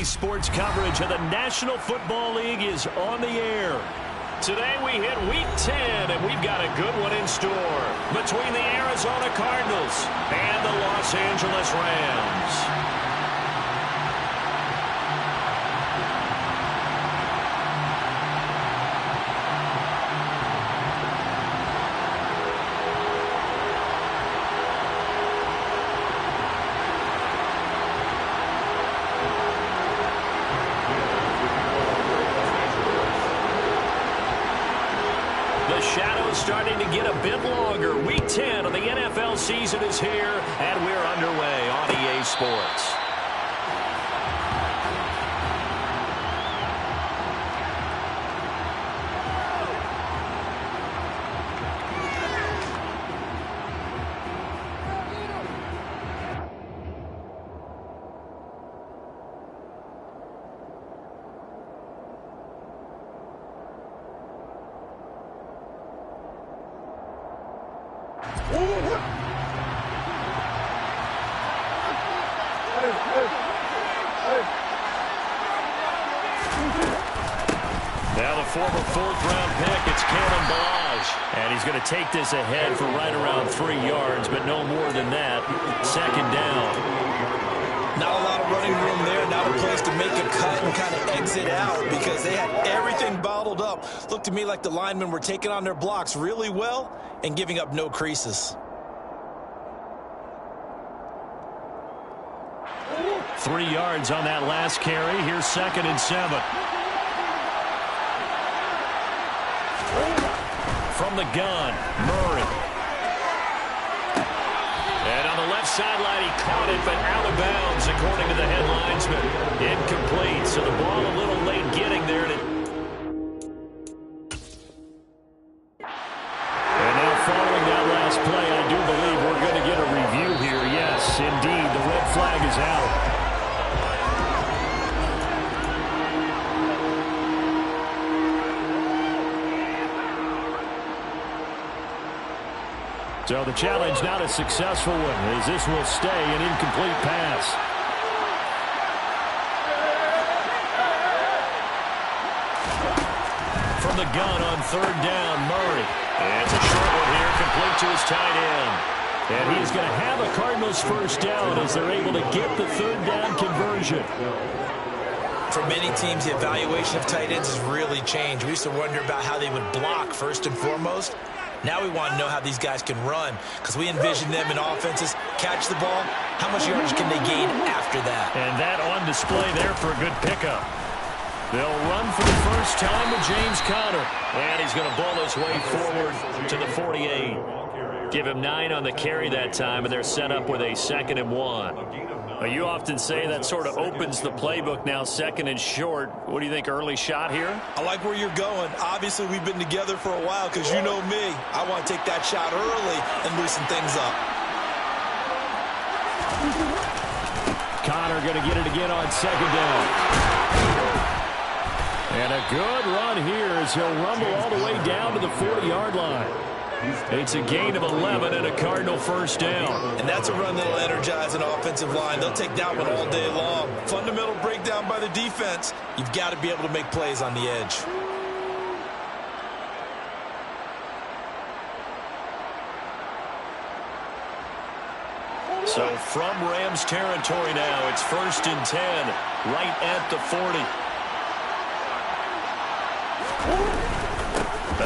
EA Sports coverage of the National Football League is on the air. Today we hit Week 10, and we've got a good one in store between the Arizona Cardinals and the Los Angeles Rams. Starting to get a bit longer. Week 10 of the NFL season is here, and we're underway on EA Sports. Now the former fourth-round pick, it's Kalen Ballage. And he's going to take this ahead for right around 3 yards, but no more than that. Second down. Not a lot of running room there, not a place to make a cut and kind of exit out because they had everything bottled up. Looked to me like the linemen were taking on their blocks really well and giving up no creases. 3 yards on that last carry. Here's 2nd and 7. From the gun, Murray. And on the left sideline, he caught it, but out of bounds, according to the head linesman. Incomplete, so the ball a little late getting there. And now following that last play, I do believe we're going to get a review here. Yes, indeed, the red flag is out. So the challenge not a successful one, as this will stay an incomplete pass. From the gun on 3rd down, Murray. And it's a short one here, complete to his tight end. And he's going to have a Cardinals first down as they're able to get the 3rd down conversion. For many teams, the evaluation of tight ends has really changed. We used to wonder about how they would block first and foremost. Now we want to know how these guys can run because we envision them in offenses, catch the ball. How much yardage can they gain after that? And that on display there for a good pickup. They'll run for the first time with James Conner. And he's going to ball his way forward to the 48. Give him 9 on the carry that time, and they're set up with a 2nd and 1. You often say that sort of opens the playbook now, 2nd and short. What do you think, early shot here? I like where you're going. Obviously, we've been together for a while because you know me. I want to take that shot early and loosen things up. Conner going to get it again on 2nd down. And a good run here as he'll rumble all the way down to the 40-yard line. It's a gain of 11 and a Cardinal first down. And that's a run that'll energize an offensive line. They'll take that one all day long. Fundamental breakdown by the defense. You've got to be able to make plays on the edge. So from Rams territory now, it's 1st and 10, right at the 40.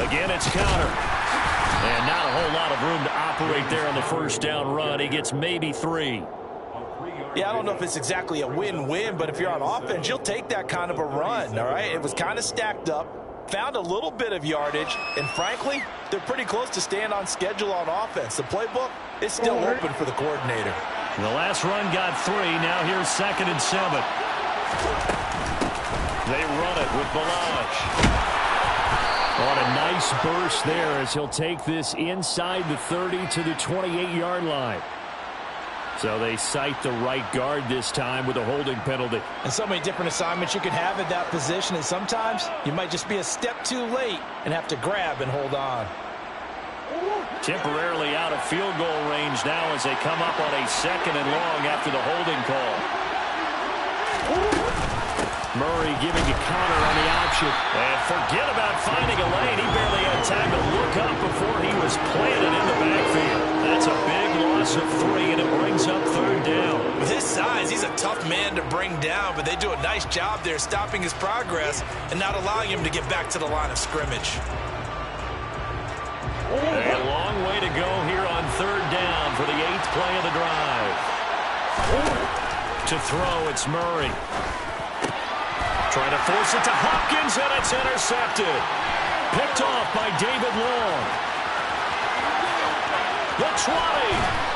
Again, it's Conner. And not a whole lot of room to operate there on the first down run. He gets maybe 3. Yeah, I don't know if it's exactly a win-win, but if you're on offense, you'll take that kind of a run, all right? It was kind of stacked up, found a little bit of yardage, and frankly, they're pretty close to staying on schedule on offense. The playbook is still open for the coordinator. The last run got 3. Now here's 2nd and 7. They run it with Ballage. On a nice burst there as he'll take this inside the 30 to the 28-yard line. So they cite the right guard this time with a holding penalty. And so many different assignments you can have at that position, and sometimes you might just be a step too late and have to grab and hold on. Temporarily out of field goal range now as they come up on a 2nd and long after the holding call. Murray giving to Conner on the option. And forget about finding a lane. He barely had time to look up before he was planted in the backfield. That's a big loss of 3, and it brings up 3rd down. With his size, he's a tough man to bring down, but they do a nice job there stopping his progress and not allowing him to get back to the line of scrimmage. A long way to go here on 3rd down for the 8th play of the drive. To throw, it's Murray. Trying to force it to Hopkins, and it's intercepted. Picked off by David Long. The 20.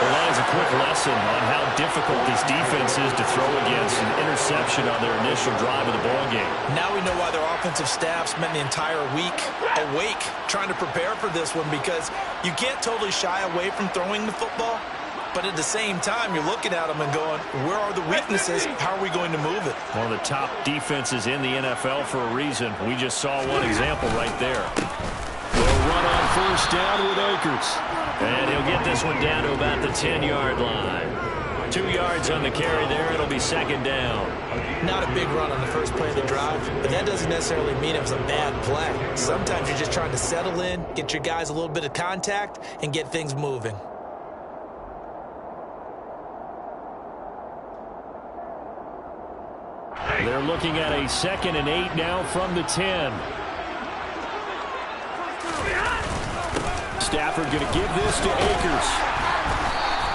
Well, that is a quick lesson on how difficult this defense is to throw against an interception on their initial drive of the ballgame. Now we know why their offensive staff spent the entire week awake trying to prepare for this one, because you can't totally shy away from throwing the football, but at the same time, you're looking at them and going, where are the weaknesses? How are we going to move it? One of the top defenses in the NFL for a reason. We just saw one example right there. They'll run on 1st down with Akers. And he'll get this one down to about the 10-yard line. 2 yards on the carry there. It'll be 2nd down. Not a big run on the first play of the drive, but that doesn't necessarily mean it was a bad play. Sometimes you're just trying to settle in, get your guys a little bit of contact, and get things moving. They're looking at a 2nd and 8 now from the 10. Stafford going to give this to Akers.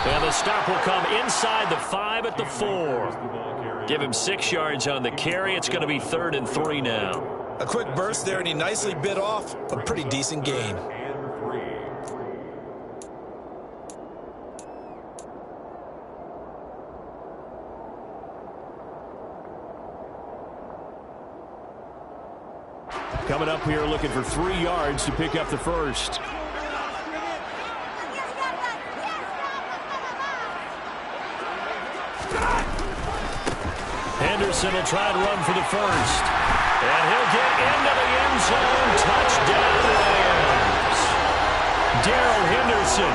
And the stop will come inside the 5 at the 4. Give him 6 yards on the carry. It's going to be 3rd and 3 now. A quick burst there, and he nicely bit off a pretty decent gain. Coming up here looking for 3 yards to pick up the first. Henderson will try to run for the first. And he'll get into the end zone. Touchdown, Rams. Darrell Henderson,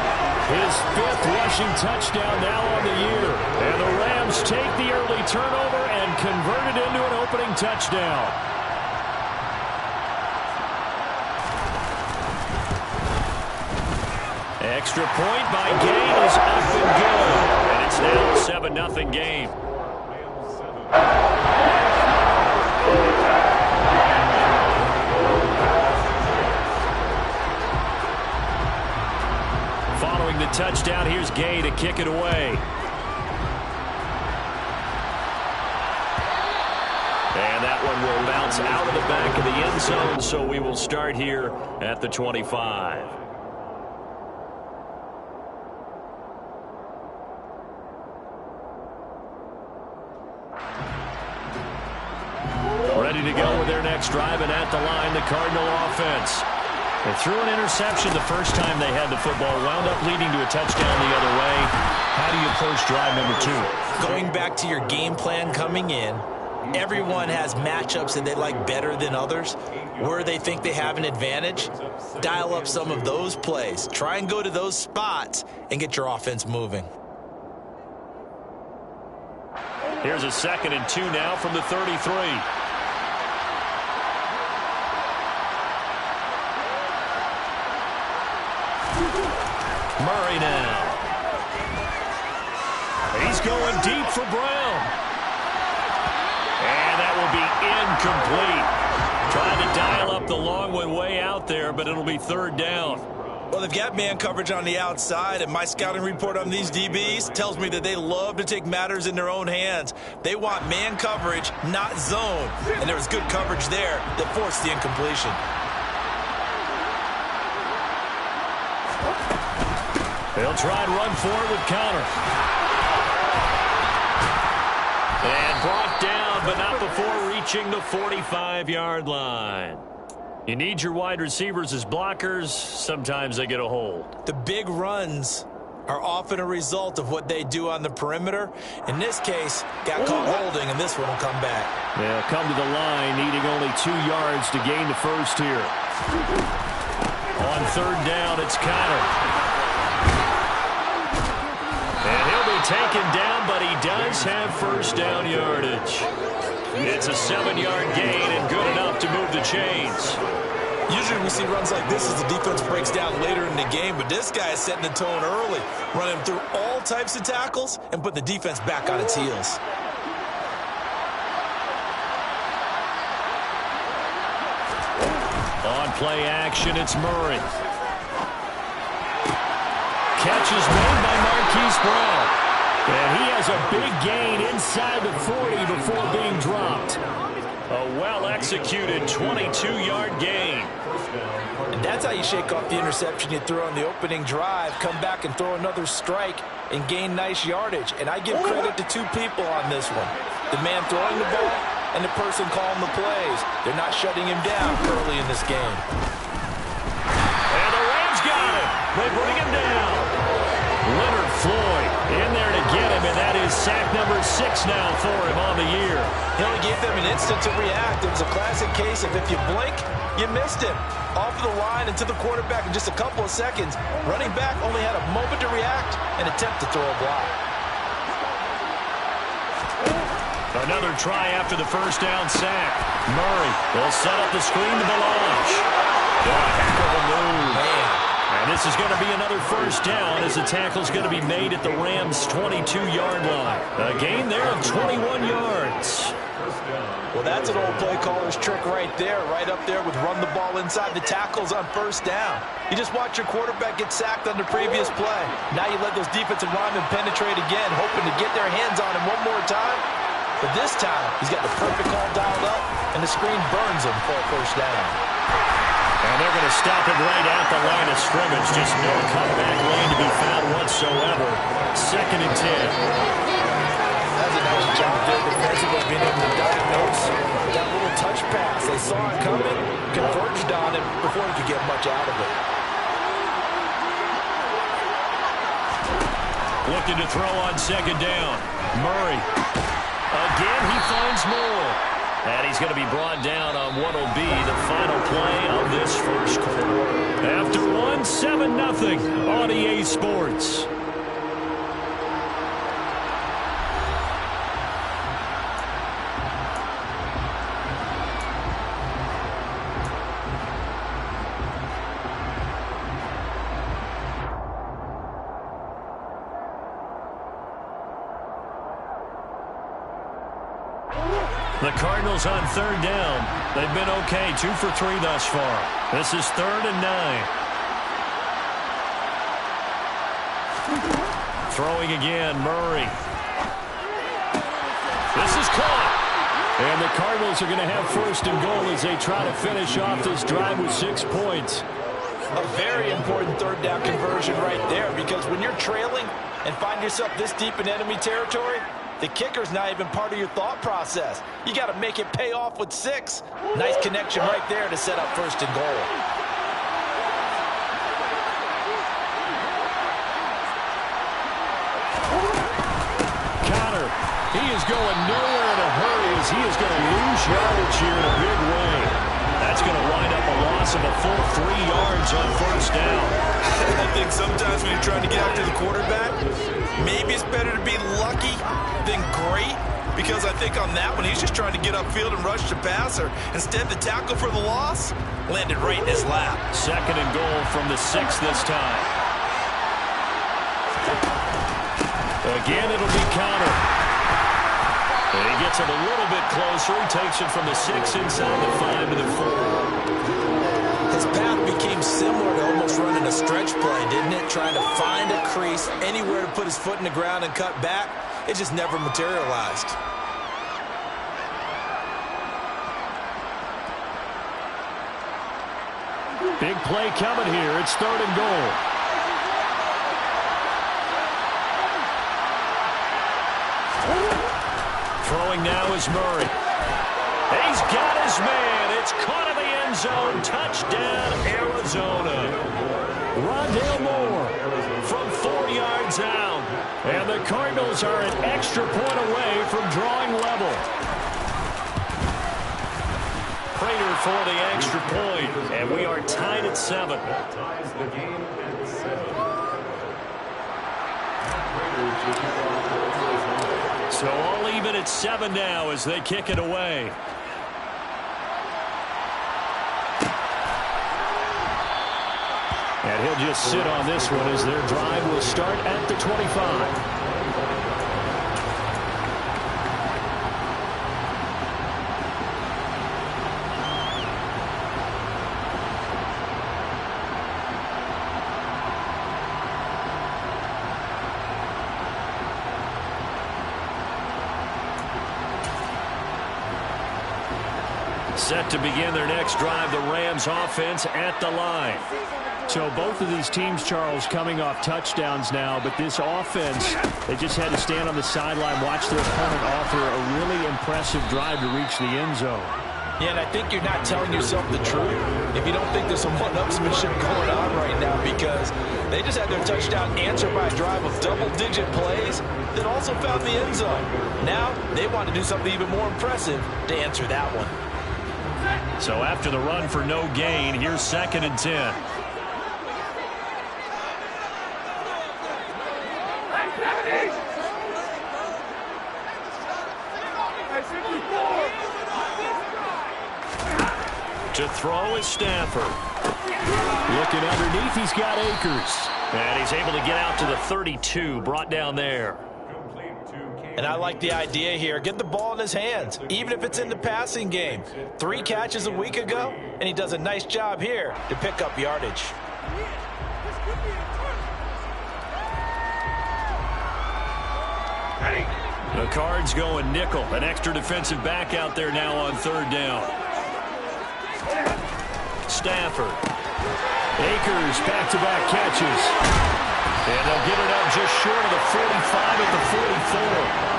his 5th rushing touchdown now on the year. And the Rams take the early turnover and convert it into an opening touchdown. Extra point by Gay is up and good. And it's now a 7-0 game. Following the touchdown, here's Gay to kick it away. And that one will bounce out of the back of the end zone, so we will start here at the 25. Ready to go with their next drive, and at the line, the Cardinal offense. They threw an interception the first time they had the football, wound up leading to a touchdown the other way. How do you approach drive number 2? Going back to your game plan coming in, everyone has matchups that they like better than others. Where they think they have an advantage, dial up some of those plays. Try and go to those spots and get your offense moving. Here's a 2nd and 2 now from the 33. Murray now. He's going deep for Brown. And that will be incomplete. Trying to dial up the long one way out there, but it'll be 3rd down. Well, they've got man coverage on the outside, and my scouting report on these DBs tells me that they love to take matters in their own hands. They want man coverage, not zone. And there was good coverage there that forced the incompletion. They'll try and run forward with Conner. And brought down, but not before reaching the 45-yard line. You need your wide receivers as blockers. Sometimes they get a hold. The big runs are often a result of what they do on the perimeter. In this case, got caught holding, and this one will come back. They'll come to the line, needing only 2 yards to gain the first here. On 3rd down, it's Conner. And he'll be taken down, but he does have first down yardage. It's a 7-yard gain and good enough to move the chains. Usually we see runs like this as the defense breaks down later in the game, but this guy is setting the tone early, running through all types of tackles and putting the defense back on its heels. On play action, it's Murray. Catch is made by Marquise Brown. And he has a big gain inside the 40 before being dropped. A well-executed 22-yard gain. And that's how you shake off the interception you threw on the opening drive, come back and throw another strike and gain nice yardage. And I give credit to two people on this one. The man throwing the ball and the person calling the plays. They're not shutting him down early in this game. And the Rams got him. They bring him down. Leonard Floyd in there to get him, and that is sack number 6 now for him on the year. He only gave them an instant to react. It was a classic case of if you blink, you missed him. Off of the line and to the quarterback in just a couple of seconds. Running back only had a moment to react and attempt to throw a block. Another try after the first down sack. Murray will set up the screen to Blanche. What a heck of a move. Man. And this is going to be another first down as the tackle's going to be made at the Rams' 22-yard line. A gain there of 21 yards. Well, that's an old play caller's trick right there, right up there with run the ball inside the tackles on first down. You just watch your quarterback get sacked on the previous play. Now you let those defensive linemen penetrate again, hoping to get their hands on him one more time. But this time, he's got the perfect call dialed up, and the screen burns him for a first down. And they're going to stop it right at the line of scrimmage. Just no comeback lane to be found whatsoever. 2nd and 10. That's a nice job there defensively, being able to diagnose that little touch pass. They saw it coming, converged on it before he could get much out of it. Looking to throw on 2nd down. Murray. Again, he finds more. And he's going to be brought down on what will be the final play of this first quarter. After 7-0 on EA Sports. The Cardinals on 3rd down. They've been okay, 2 for 3 thus far. This is 3rd and 9. Throwing again, Murray. This is caught. And the Cardinals are going to have 1st and goal as they try to finish off this drive with 6 points. A very important 3rd down conversion right there, because when you're trailing and find yourself this deep in enemy territory, the kicker's not even part of your thought process. You got to make it pay off with 6. Nice connection right there to set up 1st and goal. Connor, he is going nowhere in a hurry as he is going to lose yardage here in a big way. That's going to wind up a loss of a full 3 yards on 1st down. I think sometimes when you're trying to get after the quarterback, maybe it's better to be lucky than great, because I think on that one, he's just trying to get upfield and rush the passer. Instead, the tackle for the loss landed right in his lap. 2nd and goal from the 6 this time. Again, it'll be Connor. And he gets it a little bit closer. He takes it from the 6 inside the 5 to the 4. His path became similar to almost running a stretch play, didn't it? Trying to find a crease, anywhere to put his foot in the ground and cut back. It just never materialized. Big play coming here. It's 3rd and goal. Throwing now is Murray. He's got his man. It's caught in the end zone. Touchdown, Arizona. Rondale Moore from 4 yards out. And the Cardinals are an extra point away from drawing level. Prater for the extra point. And we are tied at 7. So all even at 7 now as they kick it away. And he'll just sit on this one as their drive will start at the 25. Set to begin their next drive, the Rams offense at the line. So both of these teams, Charles, coming off touchdowns now, but this offense, they just had to stand on the sideline, watch their opponent offer a really impressive drive to reach the end zone. Yeah, and I think you're not telling yourself the truth if you don't think there's some one-upsmanship going on right now, because they just had their touchdown answered by a drive of double-digit plays that also found the end zone. Now they want to do something even more impressive to answer that one. So after the run for no gain, here's 2nd and 10. To throw is Stafford. Looking underneath, he's got Akers. And he's able to get out to the 32, brought down there. And I like the idea here. Get the ball in his hands, even if it's in the passing game. 3 catches a week ago, and he does a nice job here to pick up yardage. The Cards going nickel. An extra defensive back out there now on 3rd down. Stafford. Akers back-to-back catches. And they'll get it out just short of the 45 at the 44.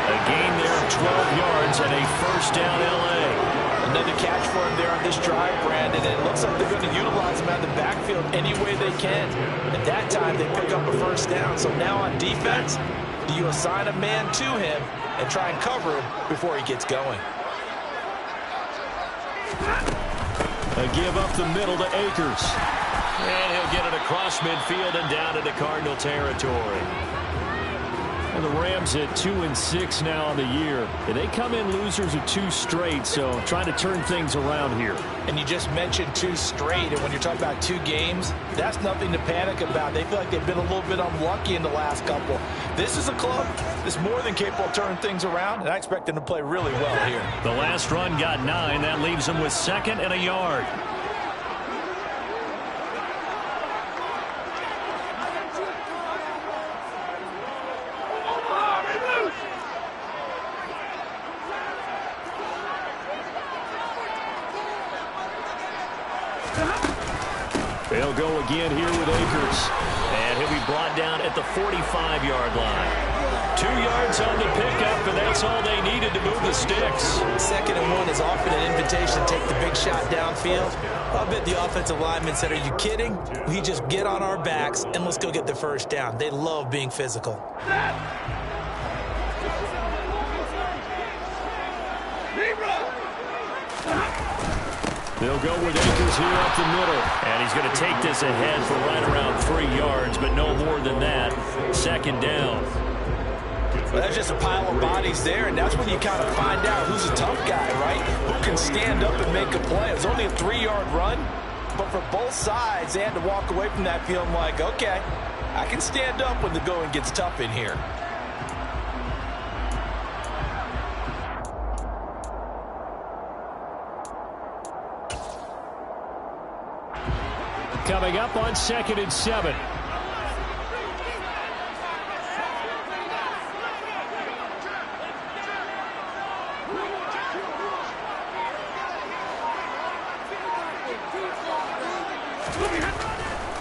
A gain there of 12 yards and a first down L.A. Another catch for him there on this drive, Brandon. And it looks like they're going to utilize him out of the backfield any way they can. At that time, they pick up a first down. So now on defense, do you assign a man to him and try and cover him before he gets going? A give up the middle to Akers. And he'll get it across midfield and down into Cardinal territory. And the Rams at 2-6 now on the year. And they come in losers of 2 straight, so trying to turn things around here. And you just mentioned 2 straight, and when you're talking about 2 games, that's nothing to panic about. They feel like they've been a little bit unlucky in the last couple. This is a club that's more than capable of turning things around, and I expect them to play really well here. The last run got 9. That leaves them with 2nd and a yard. They'll go again here with Akers. And he'll be brought down at the 45-yard line. 2 yards on the pickup, and that's all they needed to move the sticks. 2nd and 1 is often an invitation to take the big shot downfield. I bet the offensive linemen said, are you kidding? We just get on our backs and let's go get the first down. They love being physical. They'll go with Akers here up the middle. And he's going to take this ahead for right around 3 yards, but no more than that. 2nd down. Well, that's just a pile of bodies there, and that's when you kind of find out who's a tough guy, right? Who can stand up and make a play. It's only a 3-yard run, but for both sides, they had to walk away from that feeling like, okay, I can stand up when the going gets tough in here. Coming up on 2nd and 7.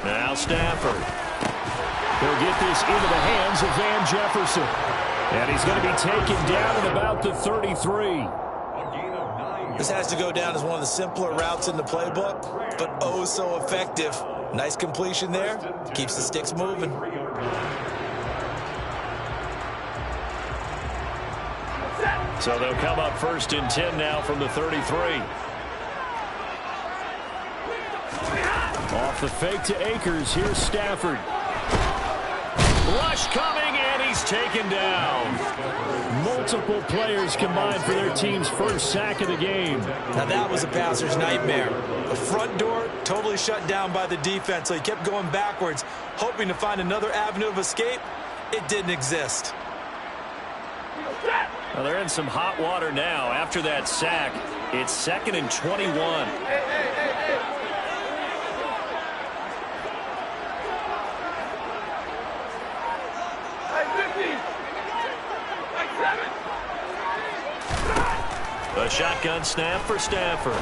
Now Stafford. He'll get this into the hands of Van Jefferson. And he's going to be taken down at about the 33. This has to go down as one of the simpler routes in the playbook, but oh so effective. Nice completion there. Keeps the sticks moving. So they'll come up 1st and 10 now from the 33. Off the fake to Akers. Here's Stafford. Rush coming, and he's taken down. Multiple players combined for their team's first sack of the game. Now that was a passer's nightmare. The front door totally shut down by the defense, so he kept going backwards, hoping to find another avenue of escape. It didn't exist. Well, they're in some hot water now. After that sack, it's 2nd and 21. A shotgun snap for Stafford.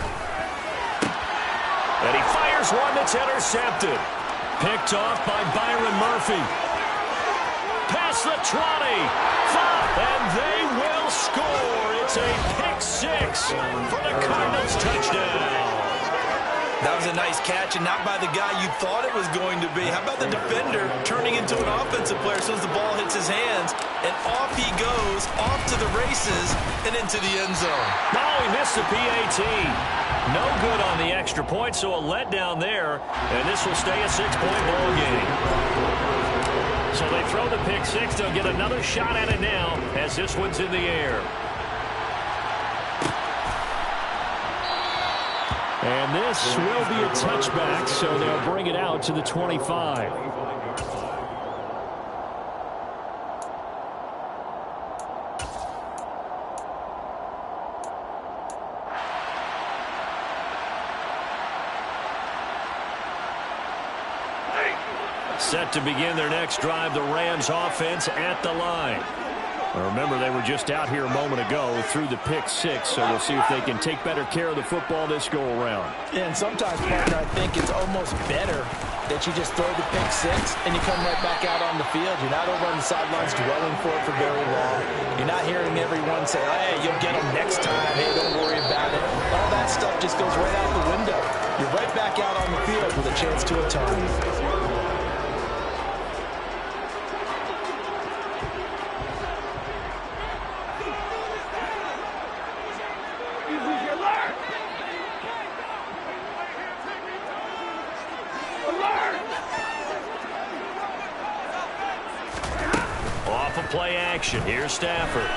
And he fires one that's intercepted. Picked off by Byron Murphy. Past the 20. And they will score. It's a pick six for the Cardinals touchdown. That was a nice catch, and not by the guy you thought it was going to be. How about the defender turning into an offensive player as soon as the ball hits his hands, and off he goes, off to the races, and into the end zone. Oh, he missed the PAT. No good on the extra point, so a letdown there, and this will stay a 6-point ball game. So they throw the pick six. They'll get another shot at it now as this one's in the air. And this will be a touchback, so they'll bring it out to the 25. Set to begin their next drive, the Rams offense at the line. Well, remember, they were just out here a moment ago through the pick six, so we'll see if they can take better care of the football this go-around. And sometimes, partner, I think it's almost better that you just throw the pick six and you come right back out on the field. You're not over on the sidelines dwelling for it for very long. You're not hearing everyone say, hey, you'll get them next time. Hey, don't worry about it. All that stuff just goes right out the window. You're right back out on the field with a chance to atone. Play action. Here's Stafford.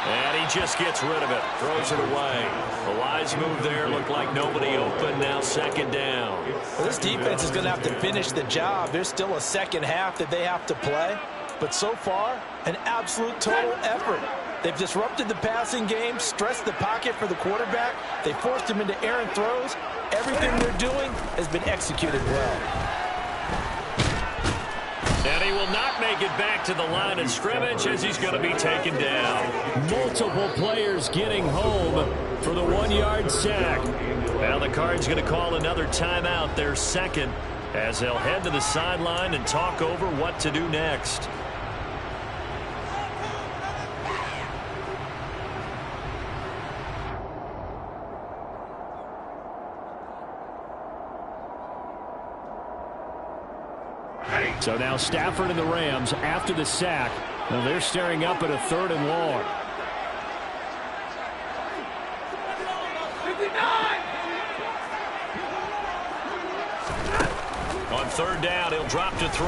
And he just gets rid of it. Throws it away. A wise move there. Looked like nobody open. Now 2nd down. Well, this defense is going to have to finish the job. There's still a second half that they have to play. But so far, an absolute total effort. They've disrupted the passing game, stressed the pocket for the quarterback. They forced him into errant throws. Everything they're doing has been executed well. And he will not make it back to the line of scrimmage as he's going to be taken down. Multiple players getting home for the 1-yard sack. Now the Cards going to call another timeout, their 2nd, as they'll head to the sideline and talk over what to do next. So now Stafford and the Rams after the sack. Now they're staring up at a 3rd and long. On 3rd down, he'll drop to throw.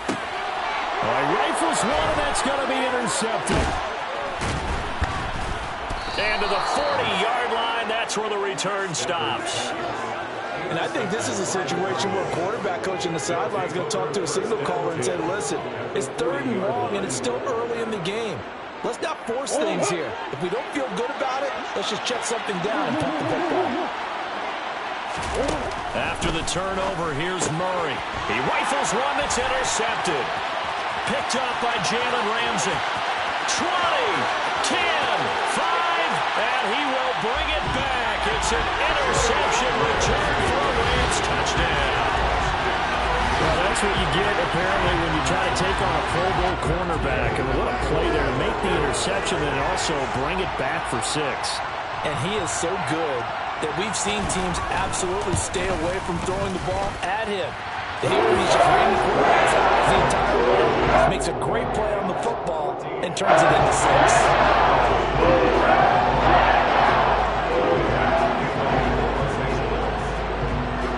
He rifles one, and that's going to be intercepted. And to the 40-yard line, that's where the return stops. And I think this is a situation where a quarterback coach in the sideline is going to talk to a signal caller and say, listen, it's 3rd and long and it's still early in the game. Let's not force things here. If we don't feel good about it, let's just check something down and punt the football. After the turnover, here's Murray. He rifles one that's intercepted. Picked up by Jalen Ramsey. 20, 10, 5, and he will bring it back. It's an interception return for a Rams touchdown. Well, that's what you get, apparently, when you try to take on a Pro Bowl cornerback. And what a play there to make the interception and also bring it back for 6. And he is so good that we've seen teams absolutely stay away from throwing the ball at him. Here he's just reading the quarterback's eyes the entire way. Makes a great play on the football and turns it into 6.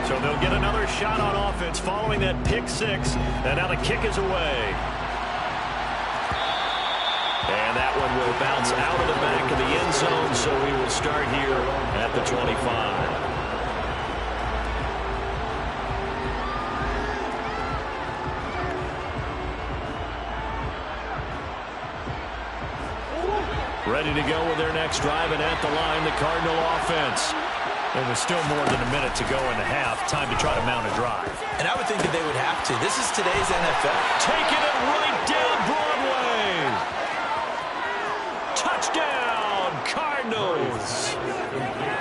So they'll get another shot on offense following that pick six. And now the kick is away. And that one will bounce out of the back of the end zone, so we will start here at the 25. Ready to go with their next drive, and at the line, the Cardinal offense. There was still more than a minute to go in the half. Time to try to mount a drive. And I would think that they would have to. This is today's NFL. Taking it right down Broadway. Touchdown, Cardinals.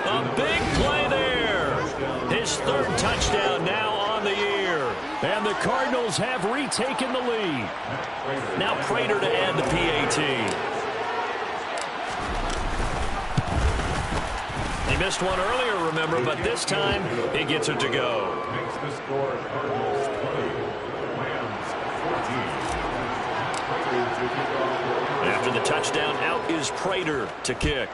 A big play there. His third touchdown now on the year. And the Cardinals have retaken the lead. Now Prater to add the PAT. He missed one earlier, remember, but this time he gets it to go. Makes the score Cardinals 20, Rams 14. After the touchdown, out is Prater to kick.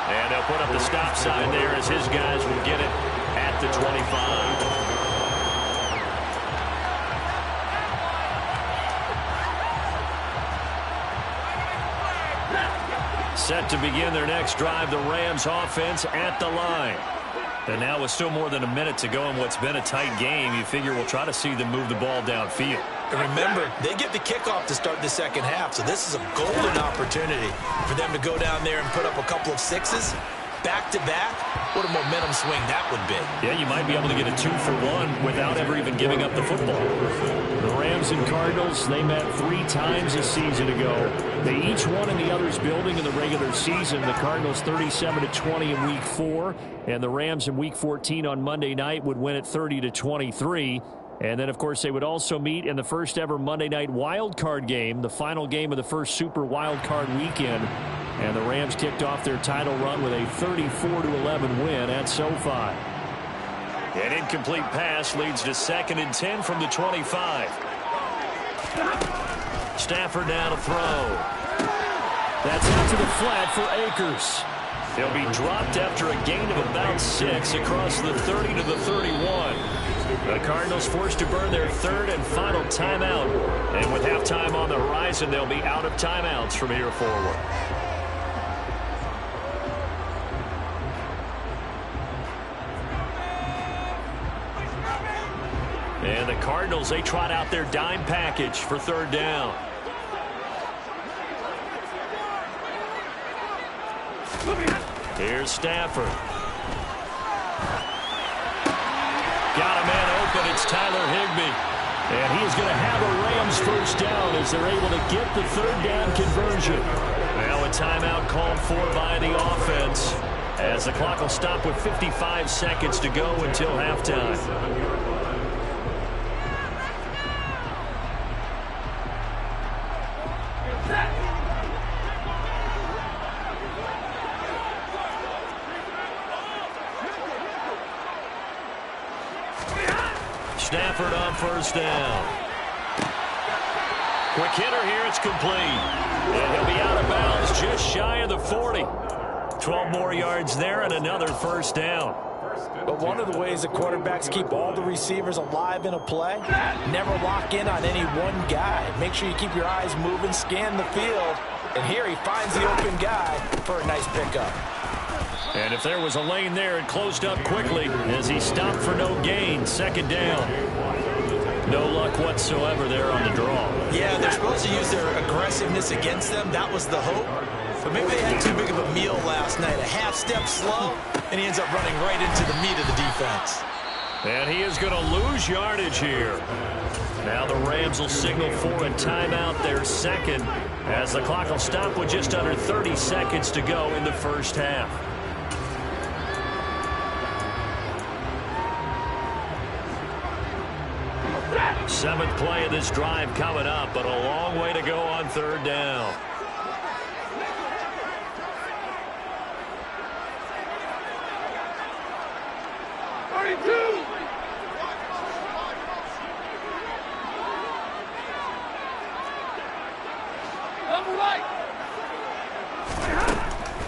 And they'll put up the stop sign there as his guys will get it at the 25. Set to begin their next drive, the Rams offense at the line. And now with still more than a minute to go in what's been a tight game, you figure we'll try to see them move the ball downfield. And remember, they get the kickoff to start the second half, so this is a golden opportunity for them to go down there and put up a couple of sixes back-to-back. What a momentum swing that would be. Yeah, you might be able to get a 2-for-1 without ever even giving up the football. The Rams and Cardinals, they met 3 times a season ago. They each won in the other's building in the regular season. The Cardinals 37-20 in Week 4, and the Rams in Week 14 on Monday night would win it 30-23. And then, of course, they would also meet in the first ever Monday night wild card game, the final game of the first Super Wild Card weekend. And the Rams kicked off their title run with a 34-11 win at SoFi. An incomplete pass leads to 2nd and 10 from the 25. Stafford now to throw. That's out to the flat for Akers. He'll be dropped after a gain of about 6 across the 30 to the 31. The Cardinals forced to burn their 3rd and final timeout. And with halftime on the horizon, they'll be out of timeouts from here forward. And the Cardinals, they trot out their dime package for 3rd down. Here's Stafford. Got a man open. It's Tyler Higbee. And he is going to have a Rams first down as they're able to get the 3rd down conversion. Now a timeout called for by the offense as the clock will stop with 55 seconds to go until halftime. Stafford on first down. Quick hitter here, it's complete. And he'll be out of bounds just shy of the 40. 12 more yards there and another first down. But one of the ways the quarterbacks keep all the receivers alive in a play, never lock in on any one guy. Make sure you keep your eyes moving, scan the field. And here he finds the open guy for a nice pickup. And if there was a lane there, it closed up quickly as he stopped for no gain. 2nd down. No luck whatsoever there on the draw. Yeah, they're supposed to use their aggressiveness against them. That was the hope. But maybe they had too big of a meal last night. A half step slow, and he ends up running right into the meat of the defense. And he is going to lose yardage here. Now the Rams will signal for a timeout, their 2nd, as the clock will stop with just under 30 seconds to go in the first half. Seventh play of this drive coming up, but a long way to go on 3rd down.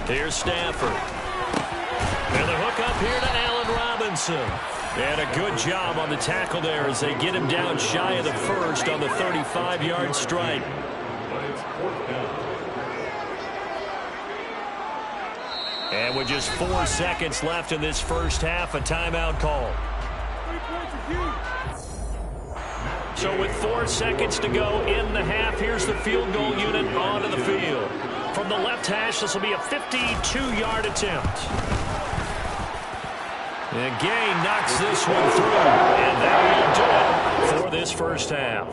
Here's Stafford. And the hook up here to Allen Robinson. And a good job on the tackle there as they get him down shy of the first on the 35-yard strike. And with just 4 seconds left in this first half, a timeout call. So with 4 seconds to go in the half, here's the field goal unit onto the field. From the left hash, this will be a 52-yard attempt. And Gay knocks this one through, and that will do it for this first half.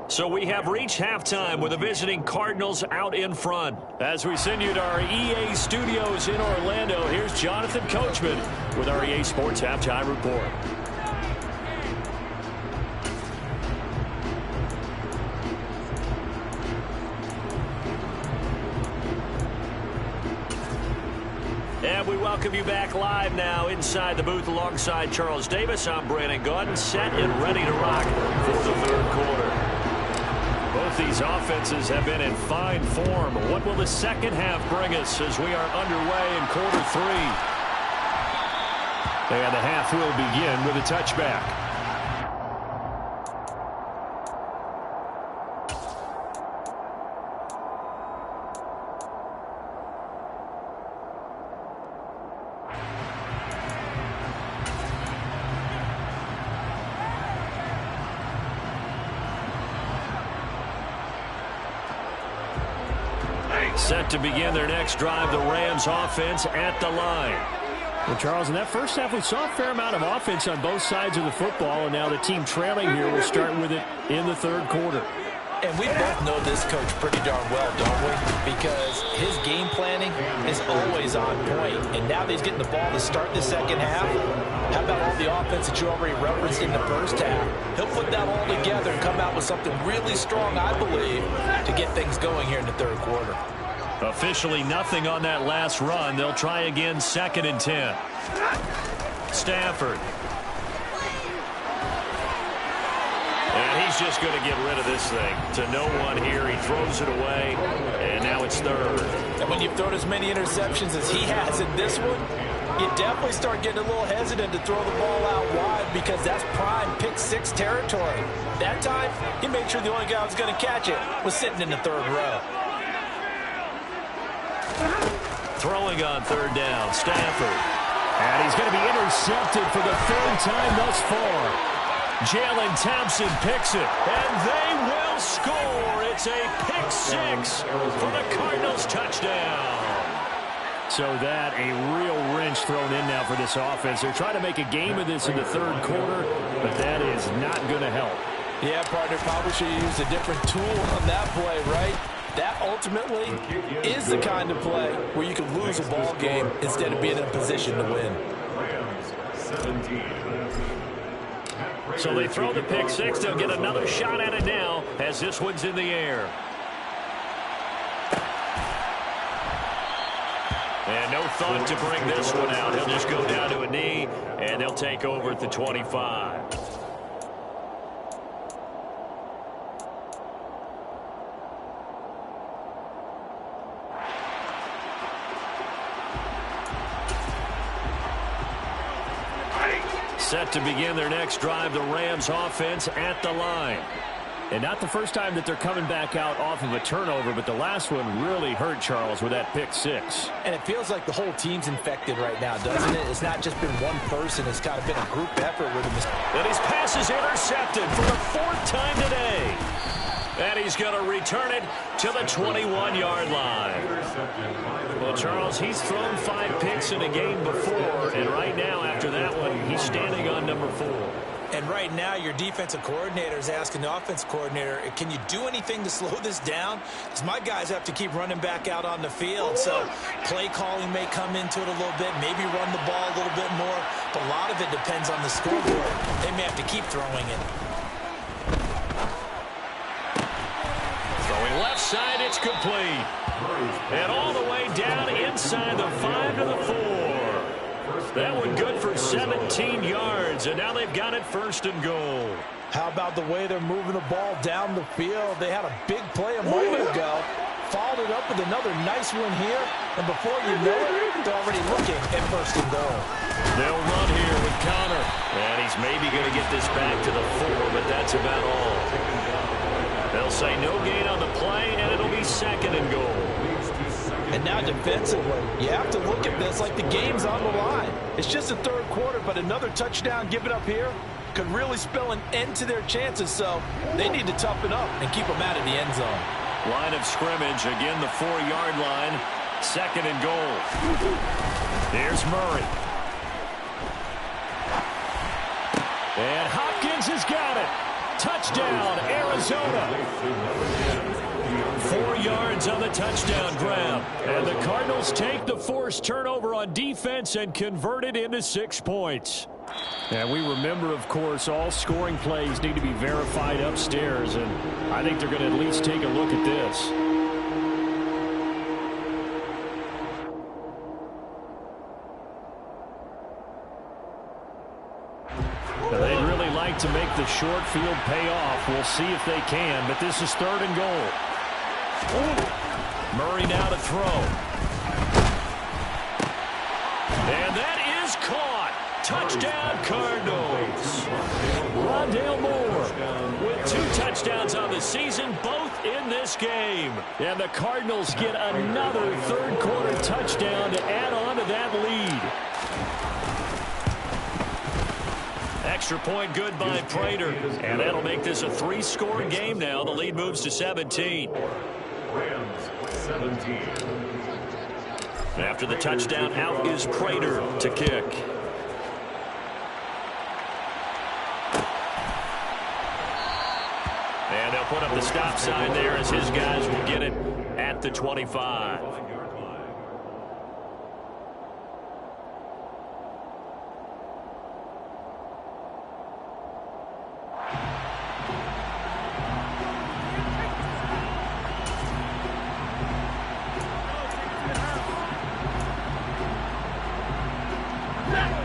So we have reached halftime with the visiting Cardinals out in front. As we send you to our EA studios in Orlando, here's Jonathan Coachman with our EA Sports Halftime Report. And we welcome you back live now inside the booth alongside Charles Davis. I'm Brandon Gaudin, set and ready to rock for the third quarter. Both these offenses have been in fine form. What will the second half bring us as we are underway in quarter three? And the half will begin with a touchback. Set to begin their next drive, the Rams offense at the line. Well, Charles, in that first half, we saw a fair amount of offense on both sides of the football, and now the team trailing here will start with it in the third quarter. And we both know this coach pretty darn well, don't we? Because his game planning is always on point. And now that he's getting the ball to start the second half, how about all the offense that you already referenced in the first half? He'll put that all together and come out with something really strong, I believe, to get things going here in the third quarter. Officially nothing on that last run. They'll try again, 2nd and 10. Stafford. And he's just going to get rid of this thing to no one here. He throws it away, and now it's third. And when you've thrown as many interceptions as he has in this one, you definitely start getting a little hesitant to throw the ball out wide because that's prime pick six territory. That time, he made sure the only guy who was going to catch it was sitting in the third row. Throwing on third down, Stafford. And he's going to be intercepted for the third time thus far. Jalen Thompson picks it, and they will score. It's a pick six for the Cardinals touchdown. So that, a real wrench thrown in now for this offense. They're trying to make a game of this in the third quarter, but that is not going to help. Yeah, partner, probably should have used a different tool on that play, right? That ultimately is the kind of play where you can lose a ball game instead of being in a position to win. So they throw the pick six. They'll get another shot at it now as this one's in the air. And no thought to bring this one out. He'll just go down to a knee, and they'll take over at the 25. Set to begin their next drive, the Rams offense at the line. And not the first time that they're coming back out off of a turnover, but the last one really hurt Charles with that pick six. And it feels like the whole team's infected right now, doesn't it? It's not just been one person. It's kind of been a group effort with him. And his pass is intercepted for the 4th time today. And he's going to return it to the 21-yard line. Well, Charles, he's thrown 5 picks in a game before, and right now, after that one, he's standing on number 4. And right now, your defensive coordinator is asking the offensive coordinator, can you do anything to slow this down? Because my guys have to keep running back out on the field. So play calling may come into it a little bit, maybe run the ball a little bit more. But a lot of it depends on the scoreboard. They may have to keep throwing it. Throwing left side, it's complete. And all the way down inside the 5 to the 4. That one good for 17 yards, and now they've got it 1st and goal. How about the way they're moving the ball down the field? They had a big play a moment ago, followed it up up with another nice one here, and before you know it, they're already looking at first and goal. They'll run here with Connor. And he's maybe going to get this back to the 4, but that's about all. They'll say no gain on the play, and it'll be second and goal. And now defensively, you have to look at this like the game's on the line. It's just the third quarter, but another touchdown given up here could really spell an end to their chances, so they need to toughen up and keep them out of the end zone. Line of scrimmage, again the 4-yard line, second and goal. Here's Murray. And Hopkins has got it. Touchdown, Arizona. 4 yards on the touchdown grab. And the Cardinals take the forced turnover on defense and convert it into 6 points. And we remember, of course, all scoring plays need to be verified upstairs, and I think they're going to at least take a look at this. They'd really like to make the short field pay off. We'll see if they can, but this is third and goal. Murray now to throw. And that is caught. Touchdown, Cardinals. Rondale Moore with 2 touchdowns on the season, both in this game. And the Cardinals get another third-quarter touchdown to add on to that lead. Extra point good by Prater. And that'll make this a 3-score game now. The lead moves to 17. Rams 17. After the touchdown, out is Prater to kick. And they'll put up the stop sign there as his guys will get it at the 25.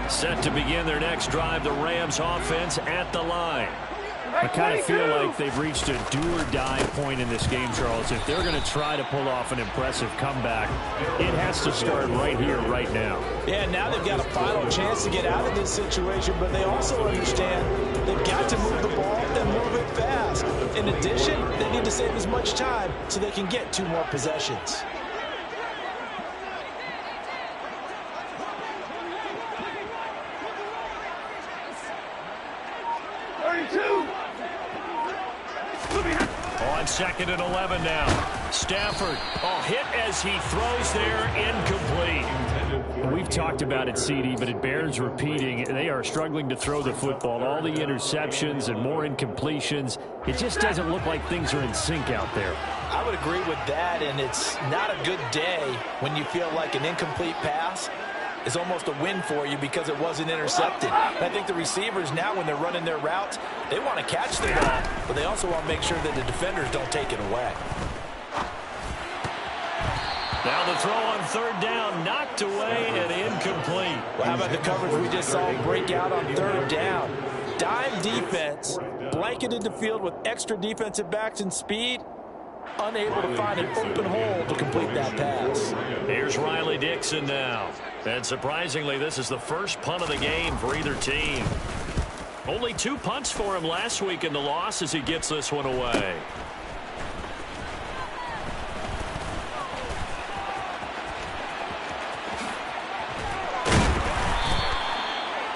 Set to begin their next drive, the Rams offense at the line. I kind of feel like they've reached a do-or-die point in this game, Charles. If they're going to try to pull off an impressive comeback, it has to start right here, right now. Yeah, now they've got a final chance to get out of this situation, but they also understand they've got to move the ball and move it fast. In addition, they need to save as much time so they can get 2 more possessions. On second and 11 now. Stafford, hit as he throws there, incomplete. We've talked about it, CD, but it bears repeating. They are struggling to throw the football. All the interceptions and more incompletions. It just doesn't look like things are in sync out there. I would agree with that, and it's not a good day when you feel like an incomplete pass is almost a win for you because it wasn't intercepted. I think the receivers now, when they're running their routes, they want to catch the ball, but they also want to make sure that the defenders don't take it away. Now the throw on third down, knocked away and incomplete. Well, how about the coverage we just saw break out on third down? Dime defense, blanketed the field with extra defensive backs and speed, unable to find an open hole to complete that pass. Here's Riley Dixon now. And surprisingly, this is the first punt of the game for either team. Only 2 punts for him last week in the loss as he gets this one away.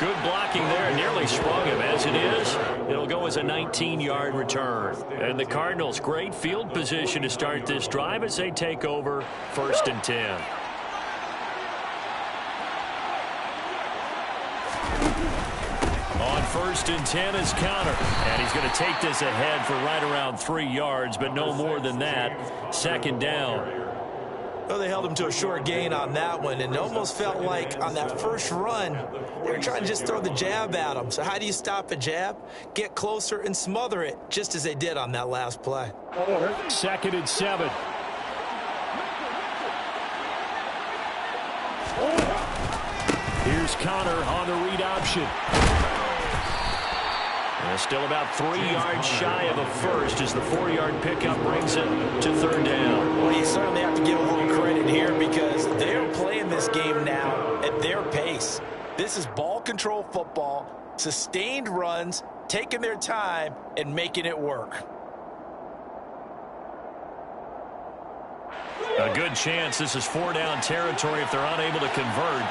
Good blocking there, nearly sprung him. As it is, it'll go as a 19-yard return. And the Cardinals, great field position to start this drive as they take over 1st and 10. On 1st and 10 is Connor. And he's going to take this ahead for right around 3 yards, but no more than that. 2nd down. Well, they held him to a short gain on that one, and it almost felt like on that first run, they were trying to just throw the jab at him. So how do you stop a jab? Get closer and smother it, just as they did on that last play. 2nd and 7. Here's Connor on the read option. And still about 3 yards shy of a first as the 4-yard pickup brings it to 3rd down. Well, you certainly have to give their pace. This is ball control football, sustained runs, taking their time, and making it work. A good chance this is 4-down territory if they're unable to convert.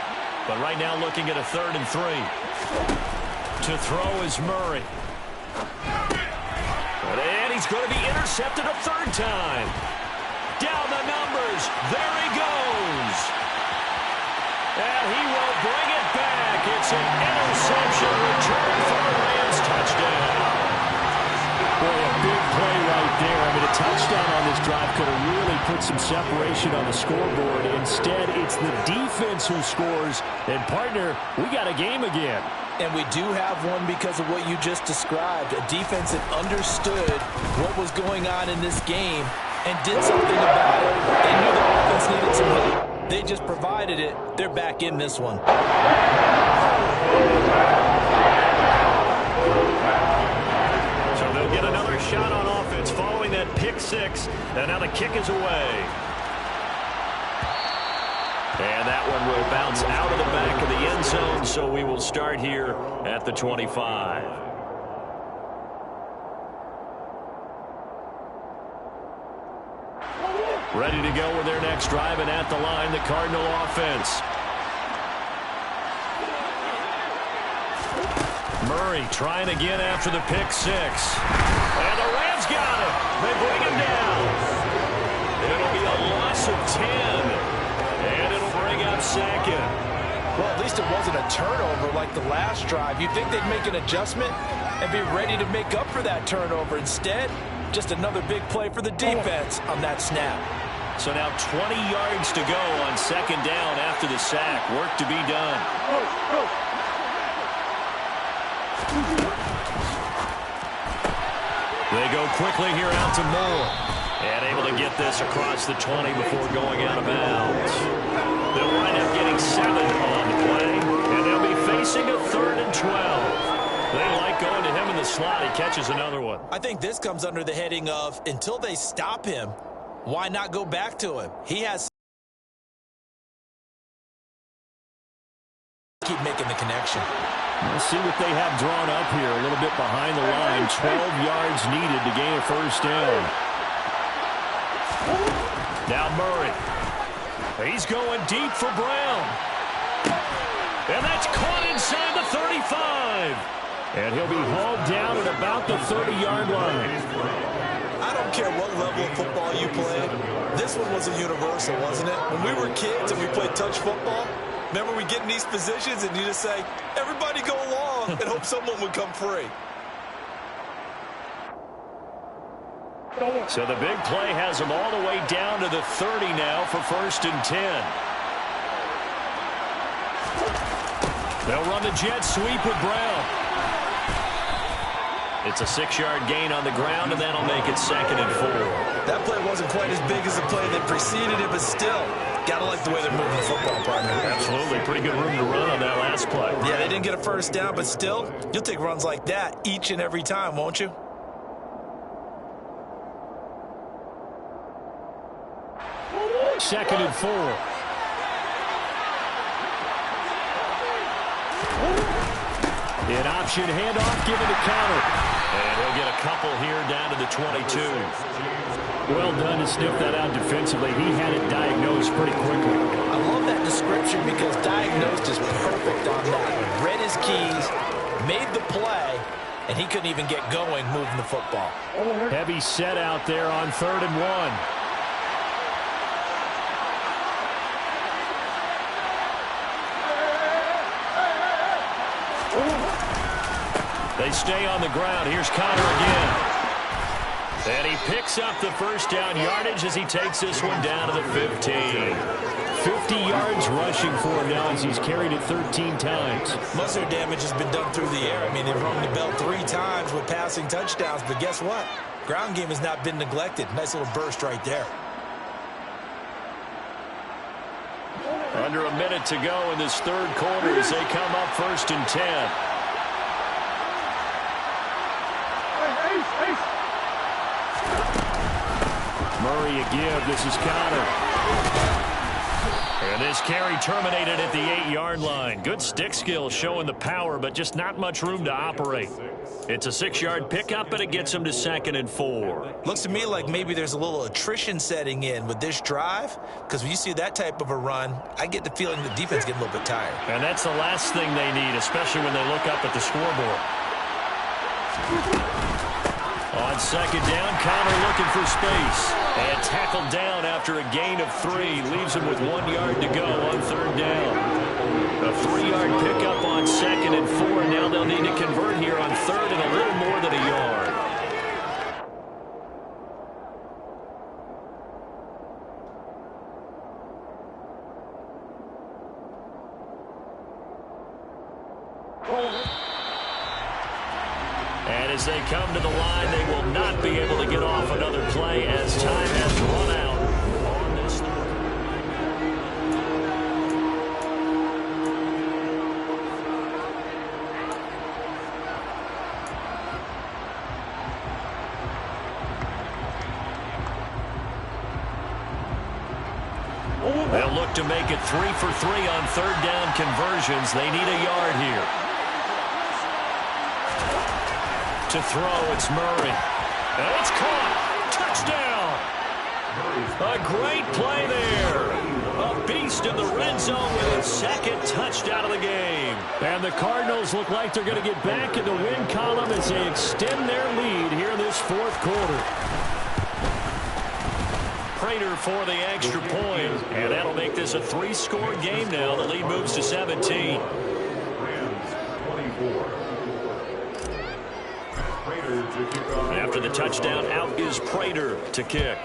But right now looking at a 3rd and 3. To throw is Murray. And he's going to be intercepted a 3rd time. Down the numbers. There he goes. And he will bring it back. It's an interception return for the Rams touchdown. Boy, a big play right there. I mean, a touchdown on this drive could have really put some separation on the scoreboard. Instead, it's the defense who scores. And, partner, we got a game again. And we do have one because of what you just described. A defense that understood what was going on in this game and did something about it. They knew the offense needed some help. They just provided it. They're back in this one. So they'll get another shot on offense following that pick 6. And now the kick is away. And that one will bounce out of the back of the end zone, so we will start here at the 25. Ready to go with their next drive, and at the line, the Cardinal offense. Murray trying again after the pick 6. And the Rams got it. They bring him down. It'll be a loss of 10. And it'll bring up 2nd. Well, at least it wasn't a turnover like the last drive. You'd think they'd make an adjustment and be ready to make up for that turnover. Instead, just another big play for the defense on that snap. So now 20 yards to go on 2nd down after the sack. Work to be done. They go quickly here out to Moore. And able to get this across the 20 before going out of bounds. They'll wind up getting 7 on the play. And they'll be facing a 3rd and 12. They like going to him in the slot. He catches another one. I think this comes under the heading of, until they stop him, why not go back to him? He has keep making the connection. Let's see what they have drawn up here. A little bit behind the line. 12 yards needed to gain a 1st down. Now Murray. He's going deep for Brown. And that's caught inside the 35. And he'll be hauled down at about the 30-yard line. I don't care what level of football you played. This one was a universal, wasn't it? When we were kids and we played touch football, remember we get in these positions and you just say, everybody go along and hope someone would come free. So the big play has them all the way down to the 30 now for 1st and 10. They'll run the jet sweep with Brown. It's a 6-yard gain on the ground, and that'll make it 2nd and 4. That play wasn't quite as big as the play that preceded it, but still, gotta like the way they're moving the football, partner. Absolutely. Pretty good room to run on that last play. Yeah, they didn't get a 1st down, but still, you'll take runs like that each and every time, won't you? Second and 4. An option handoff given to counter. And he'll get a couple here down to the 22. Well done to sniff that out defensively. He had it diagnosed pretty quickly. I love that description because diagnosed is perfect on that. Read his keys, made the play, and he couldn't even get going moving the football. Heavy set out there on 3rd and 1. They stay on the ground. Here's Conner again. And he picks up the 1st down yardage as he takes this one down to the 15. 50 yards rushing for him now as he's carried it 13 times. Most of their damage has been done through the air. I mean, they've rung the bell 3 times with passing touchdowns, but guess what? Ground game has not been neglected. Nice little burst right there. Under a minute to go in this 3rd quarter as they come up 1st and 10. Murray a give. This is Conner. And this carry terminated at the 8-yard line. Good stick skill showing the power, but just not much room to operate. It's a 6-yard pickup, and it gets him to 2nd and 4. Looks to me like maybe there's a little attrition setting in with this drive, because when you see that type of a run, I get the feeling the defense getting a little bit tired. And that's the last thing they need, especially when they look up at the scoreboard. On 2nd down, Conner looking for space. And tackled down after a gain of 3. Leaves him with 1 yard to go on 3rd down. A 3-yard pickup on 2nd and 4. Now they'll need to convert here on 3rd and a little more than a yard. And as they come to the line, they will not be able to get off another play as time has run out on this third. They'll look to make it 3 for 3 on 3rd down conversions. They need a yard here. To throw, it's Murray. And it's caught. Touchdown. A great play there. A beast in the red zone with his 2nd touchdown of the game. And the Cardinals look like they're going to get back in the win column as they extend their lead here in this 4th quarter. Prater for the extra point. And that'll make this a 3-score game now. The lead moves to 17. After the touchdown, out is Prater to kick.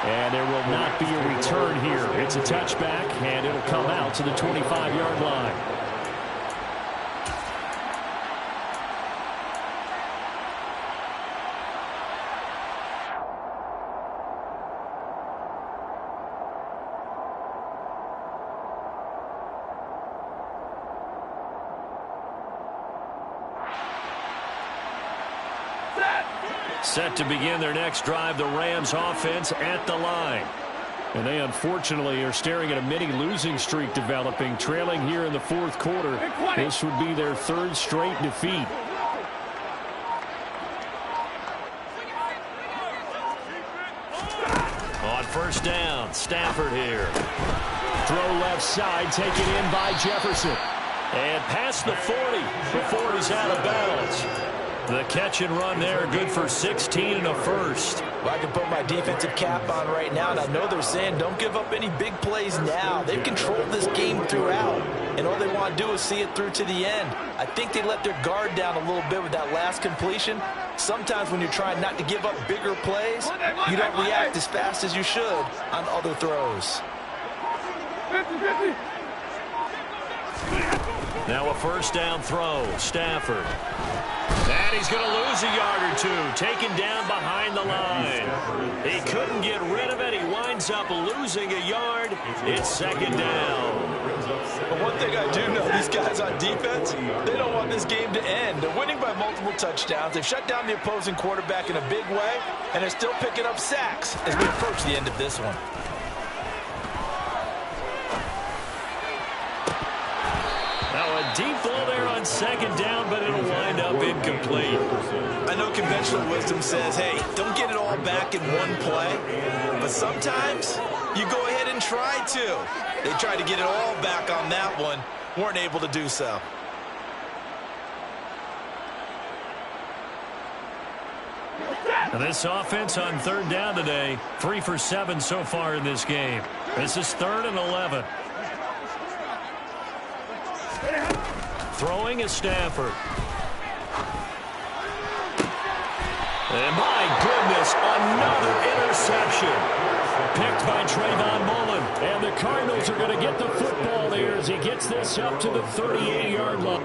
And there will not be a return here. It's a touchback, and it'll come out to the 25-yard line. Set to begin their next drive, the Rams offense at the line. And they unfortunately are staring at a mini losing streak developing, trailing here in the 4th quarter. This would be their 3rd straight defeat. On 1st down, Stafford here. Throw left side, taken in by Jefferson. And past the 40 before he's out of bounds. The catch and run there, good for 16 and a first. Well, I can put my defensive cap on right now, and I know they're saying don't give up any big plays now. They've controlled this game throughout, and all they want to do is see it through to the end. I think they let their guard down a little bit with that last completion. Sometimes when you're trying not to give up bigger plays, you don't react as fast as you should on other throws. Now a 1st down throw, Stafford. And he's going to lose a yard or 2, taken down behind the line. He couldn't get rid of it. He winds up losing a yard. It's 2nd down. But one thing I do know, these guys on defense, they don't want this game to end. They're winning by multiple touchdowns. They've shut down the opposing quarterback in a big way, and they're still picking up sacks as we approach the end of this one. Deep ball there on 2nd down, but it'll wind up incomplete. I know conventional wisdom says, hey, don't get it all back in one play. But sometimes you go ahead and try to. They tried to get it all back on that one. Weren't able to do so. And this offense on 3rd down today, 3 for 7 so far in this game. This is 3rd and 11. Throwing is Stafford. And my goodness, another interception. Picked by Trayvon Mullen. And the Cardinals are going to get the football there as he gets this up to the 38-yard line.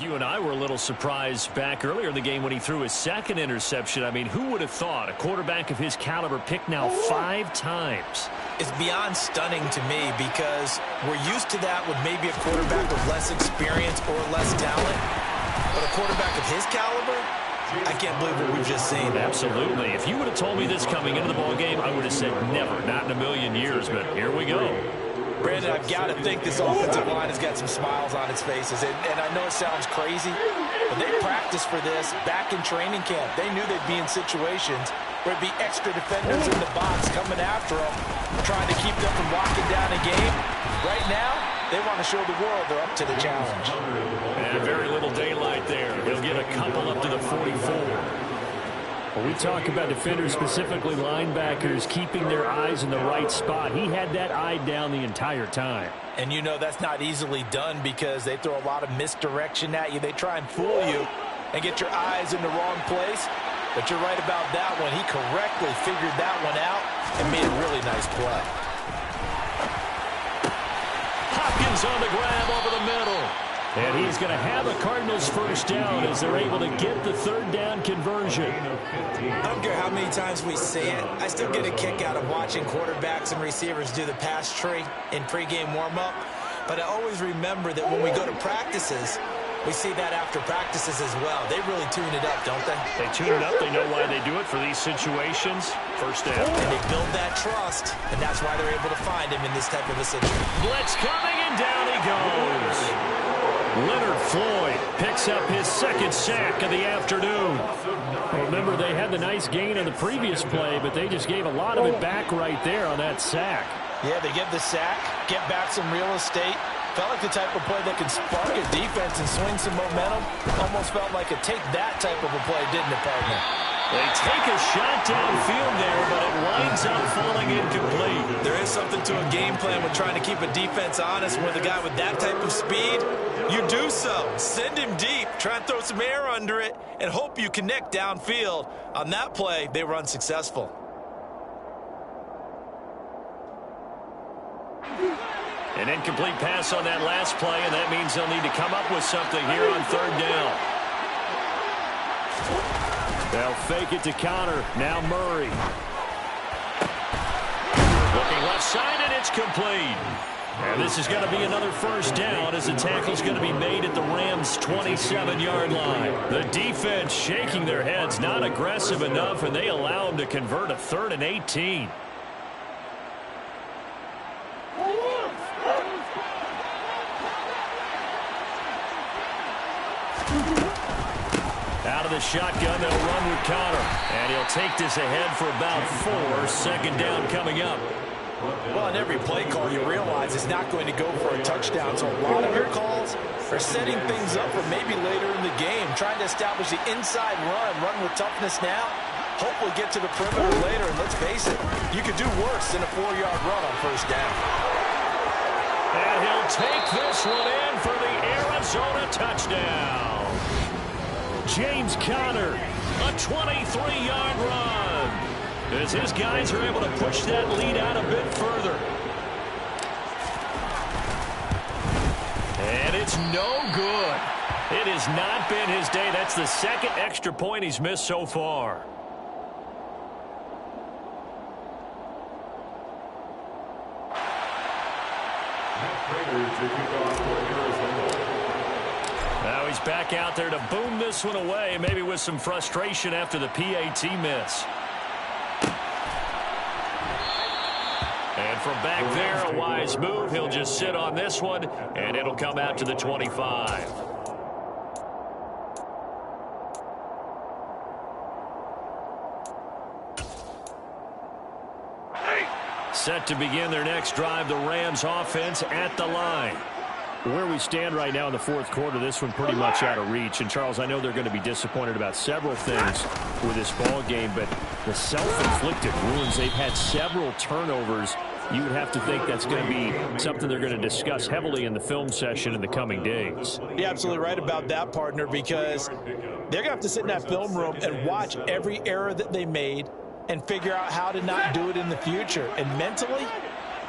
think you and I were a little surprised back earlier in the game when he threw his second interception. I mean, who would have thought a quarterback of his caliber picked now 5 times? It's beyond stunning to me because we're used to that with maybe a quarterback with less experience or less talent. But a quarterback of his caliber, I can't believe what we've just seen. Absolutely. If you would have told me this coming into the ballgame, I would have said never, not in a million years, but here we go. Brandon, I've got to think this offensive line has got some smiles on its faces. And I know it sounds crazy, but they practiced for this back in training camp. They knew they'd be in situations where it'd be extra defenders in the box coming after them, trying to keep them from locking down a game. Right now, they want to show the world they're up to the challenge. And very little daylight there. He'll get a couple up to the 44. When we talk about defenders, specifically linebackers, keeping their eyes in the right spot, he had that eye down the entire time. And you know that's not easily done because they throw a lot of misdirection at you. They try and fool you and get your eyes in the wrong place. But you're right about that one. He correctly figured that one out and made a really nice play. Hopkins on the grab over the middle. And he's going to have a Cardinals first down as they're able to get the third down conversion. I don't care how many times we say it, I still get a kick out of watching quarterbacks and receivers do the pass tree in pregame warm-up. But I always remember that when we go to practices, we see that after practices as well. They really tune it up, don't they? They tune it up. They know why they do it for these situations. First down. And they build that trust, and that's why they're able to find him in this type of a situation. Blitz coming, and down he goes. Leonard Floyd picks up his second sack of the afternoon. Well, remember, they had the nice gain on the previous play, but they just gave a lot of it back right there on that sack. Yeah, they get the sack, get back some real estate. Felt like the type of play that could spark a defense and swing some momentum. Almost felt like a take-that type of a play, didn't it, partner? They take a shot downfield there, but it winds up falling incomplete. There is something to a game plan with trying to keep a defense honest. With a guy with that type of speed, you do so. Send him deep, try and throw some air under it, and hope you connect downfield. On that play, they were unsuccessful. An incomplete pass on that last play, and that means they'll need to come up with something here on third down. They'll fake it to Connor. Now Murray. Looking left side, and it's complete. And this is going to be another first down as the tackle's going to be made at the Rams' 27-yard line. The defense shaking their heads, not aggressive enough, and they allow them to convert a 3rd and 18. Out of the shotgun, they'll run with Connor. And he'll take this ahead for about 4. Second down coming up. Well, on every play call, you realize it's not going to go for a touchdown. So a lot of your calls are setting things up for maybe later in the game, trying to establish the inside run with toughness now. Hopefully get to the perimeter later. And let's face it, you could do worse than a 4-yard run on first down. And he'll take this one in for the Arizona touchdown. James Conner, a 23-yard run. As his guys are able to push that lead out a bit further. And it's no good. It has not been his day. That's the second extra point he's missed so far. Now he's back out there to boom this one away, maybe with some frustration after the PAT miss. And from back there, a wise move. He'll just sit on this one, and it'll come out to the 25. Set to begin their next drive, the Rams offense at the line. Where we stand right now in the fourth quarter, this one pretty much out of reach. And, Charles, I know they're going to be disappointed about several things with this ball game, but the self-inflicted wounds, they've had several turnovers. You would have to think that's going to be something they're going to discuss heavily in the film session in the coming days. You're absolutely right about that, partner, because they're going to have to sit in that film room and watch every error that they made and figure out how to not do it in the future. And mentally,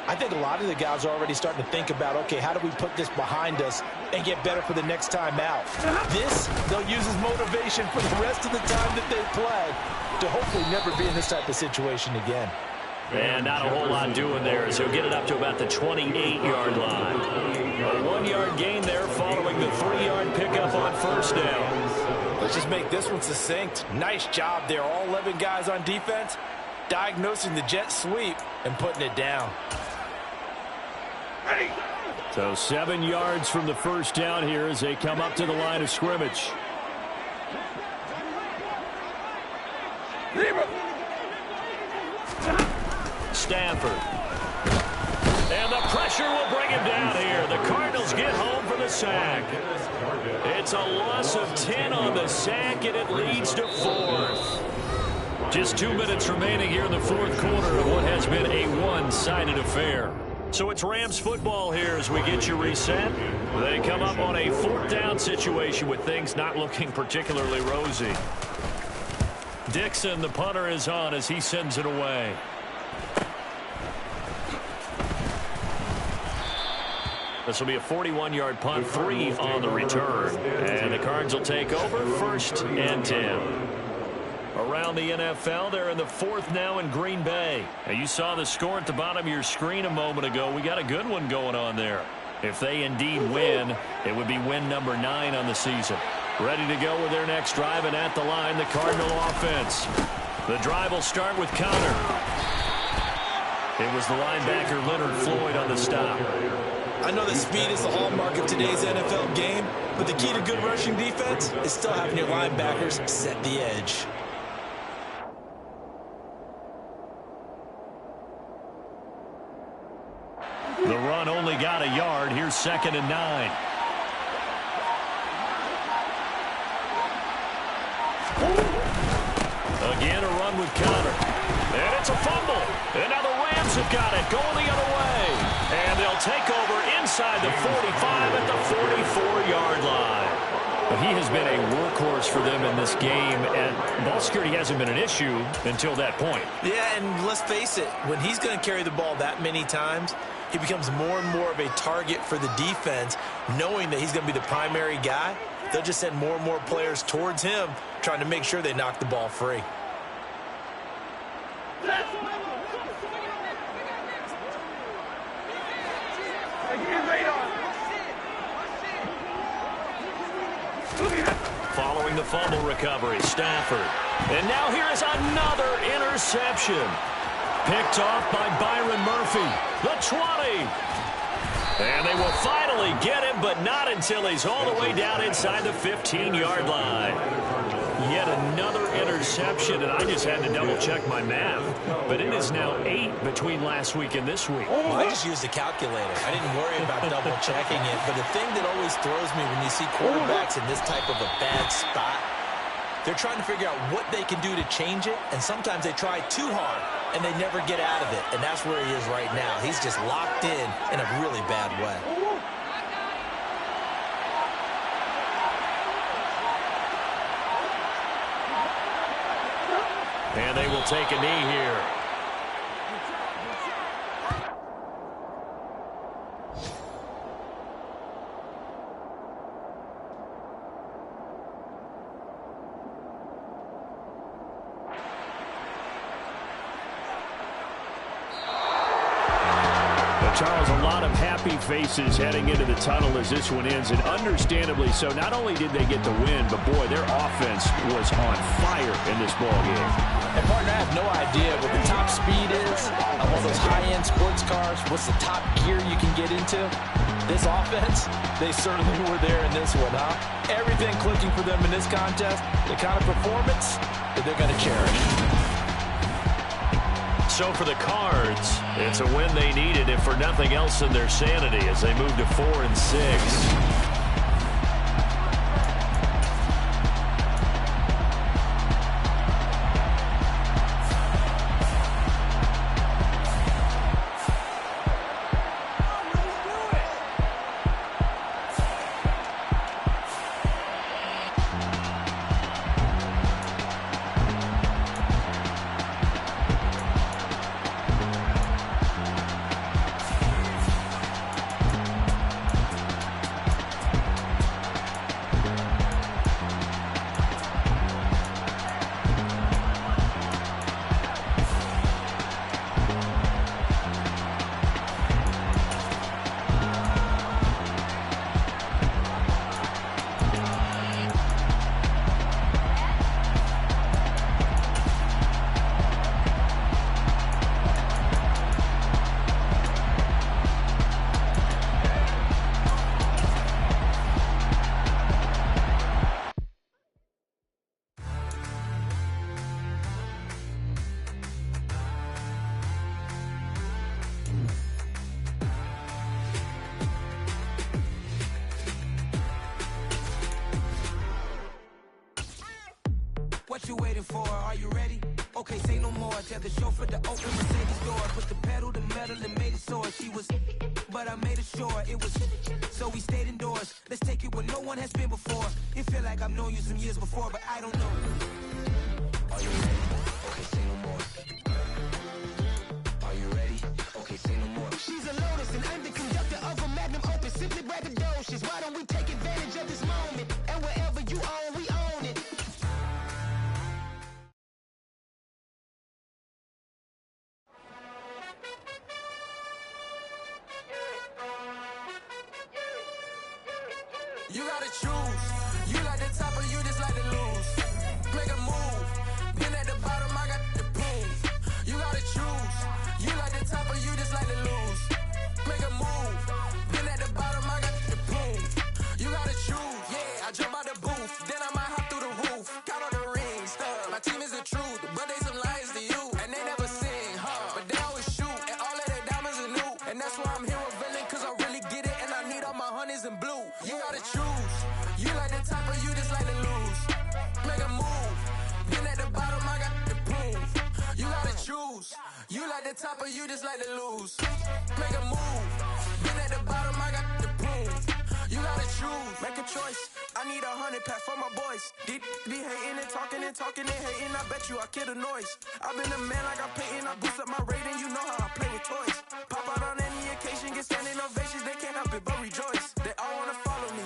I think a lot of the guys are already starting to think about, okay, how do we put this behind us and get better for the next time out? This, they'll use as motivation for the rest of the time that they play to hopefully never be in this type of situation again. And not a whole lot doing there, so he'll get it up to about the 28-yard line. A 1-yard gain there following the 3-yard pickup on first down. Let's just make this one succinct. Nice job there. All 11 guys on defense diagnosing the jet sweep and putting it down. So 7 yards from the first down here as they come up to the line of scrimmage. Stafford. And the pressure will bring him down here. The Cardinals get home for the sack. It's a loss of 10 on the sack, and it leads to 4th. Just 2 minutes remaining here in the fourth quarter of what has been a one-sided affair. So it's Rams football here as we get you reset. They come up on a 4th down situation with things not looking particularly rosy. Dixon, the punter, is on as he sends it away. This will be a 41-yard punt, 3 on the return. And the Cards will take over, 1st and 10. Around the NFL, they're in the 4th now in Green Bay. And you saw the score at the bottom of your screen a moment ago. We got a good one going on there. If they indeed win, it would be win number 9 on the season. Ready to go with their next drive, and at the line, the Cardinal offense. The drive will start with Connor. It was the linebacker Leonard Floyd on the stop. I know that speed is the hallmark of today's NFL game, but the key to good rushing defense is still having your linebackers set the edge. The run only got a yard. Here's 2nd and 9. Again, a run with Connor. And it's a fumble. And now the Rams have got it, going the other way. And they'll take over inside the 45 at the 44-yard line. He has been a workhorse for them in this game, and ball security hasn't been an issue until that point. Yeah, and let's face it, when he's going to carry the ball that many times, he becomes more and more of a target for the defense, knowing that he's going to be the primary guy. They'll just send more and more players towards him, trying to make sure they knock the ball free. Following the fumble recovery, Stafford. And now here is another interception. Picked off by Byron Murphy. The 20. And they will finally get him, but not until he's all the way down inside the 15-yard line. Yet another interception, and I just had to double-check my math. But it is now 8 between last week and this week. Well, I just used a calculator. I didn't worry about double-checking it. But the thing that always throws me when you see quarterbacks in this type of a bad spot, they're trying to figure out what they can do to change it, and sometimes they try too hard, and they never get out of it. And that's where he is right now. He's just locked in a really bad way. And they will take a knee here. Charles, a lot of happy faces heading into the tunnel as this one ends, and understandably so. Not only did they get the win, but boy, their offense was on fire in this ballgame. And partner, I have no idea what the top speed is on one of those high-end sports cars. What's the top gear you can get into? This offense, they certainly were there in this one, huh? Everything clicking for them in this contest, the kind of performance that they're going to cherish. So for the Cards, it's a win they needed, if for nothing else than their sanity, as they move to 4-6. What you waiting for? Are you ready? Okay, say no more. Tell the chauffeur to open Mercedes door. Put the pedal to metal and made it soar. She was, but I made it sure it was. So we stayed indoors. Let's take it where no one has been before. It feel like I've known you some years before, but I don't know. Are you ready? Okay, say no more. Are you ready? Okay, say no more. She's a Lotus and I'm the conductor of a magnum opus. Simply braggadocious. Why don't we take advantage of this moment? And wherever you own, we own it. You gotta choose. You like the top or you just like to lose. Make a move. Been at the bottom, I got the proof. You gotta choose. You like the top or you just like to lose. Make a move. Been at the bottom, I got the proof. You gotta choose. Yeah, I jump out the booth. Then I might hop through the roof. Count all the rings. My team is the truth, but they some liars to you. And they never sing, but they always shoot. And all of their diamonds are new. And that's why I'm here revealing, cause I really get it. And I need all my honeys in blue. You gotta choose. You like the top or you just like to lose. Make a move. Been at the bottom, I got the proof. You gotta choose. You like the top or you just like to lose. Make a move. Been at the bottom, I got the proof. You gotta choose. Make a choice. I need 100 pack for my boys. Be hating and talking and hating. I bet you I kill the noise. I've been a man like I'm Peyton. I boost up my rating. You know how I play with toys. Pop out on any occasion, get standing ovations. They can't help it but rejoice. They all wanna follow me.